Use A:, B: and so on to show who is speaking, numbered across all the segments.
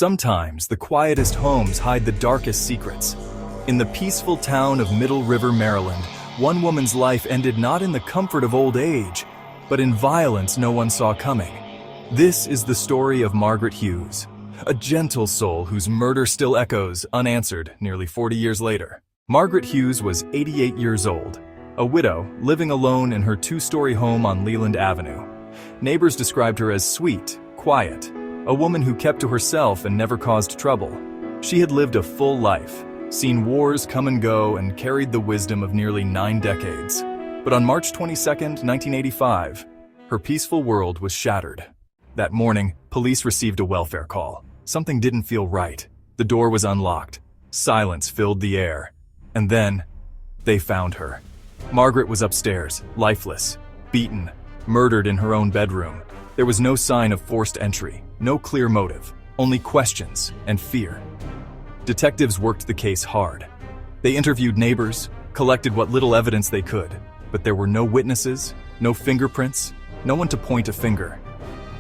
A: Sometimes the quietest homes hide the darkest secrets. In the peaceful town of Middle River, Maryland, one woman's life ended not in the comfort of old age, but in violence no one saw coming. This is the story of Margaret Hughes, a gentle soul whose murder still echoes unanswered nearly 40 years later. Margaret Hughes was 88 years old, a widow living alone in her two-story home on Leland Avenue. Neighbors described her as sweet, quiet, a woman who kept to herself and never caused trouble. She had lived a full life, seen wars come and go, and carried the wisdom of nearly 9 decades. But on March 22, 1985, her peaceful world was shattered. That morning, police received a welfare call. Something didn't feel right. The door was unlocked. Silence filled the air. And then, they found her. Margaret was upstairs, lifeless, beaten, murdered in her own bedroom. There was no sign of forced entry, no clear motive, only questions and fear. Detectives worked the case hard. They interviewed neighbors, collected what little evidence they could, but there were no witnesses, no fingerprints, no one to point a finger.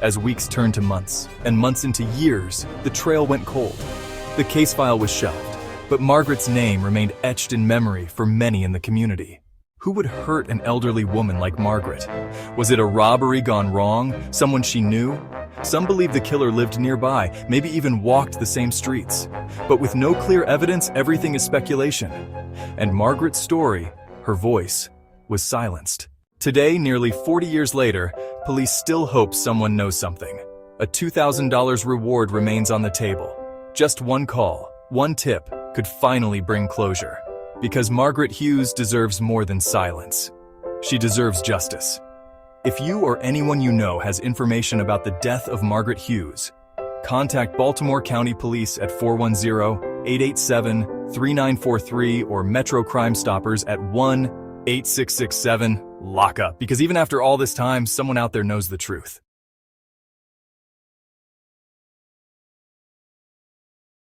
A: As weeks turned to months, and months into years, the trail went cold. The case file was shelved, but Margaret's name remained etched in memory for many in the community. Who would hurt an elderly woman like Margaret? Was it a robbery gone wrong? Someone she knew? Some believe the killer lived nearby, maybe even walked the same streets. But with no clear evidence, everything is speculation. And Margaret's story, her voice, was silenced. Today, nearly 40 years later, police still hope someone knows something. A $2,000 reward remains on the table. Just one call, one tip, could finally bring closure. Because Margaret Hughes deserves more than silence. She deserves justice. If you or anyone you know has information about the death of Margaret Hughes, contact Baltimore County Police at 410-887-3943 or Metro Crime Stoppers at 1-8667-LOCK-UP. Because even after all this time, someone out there knows the truth.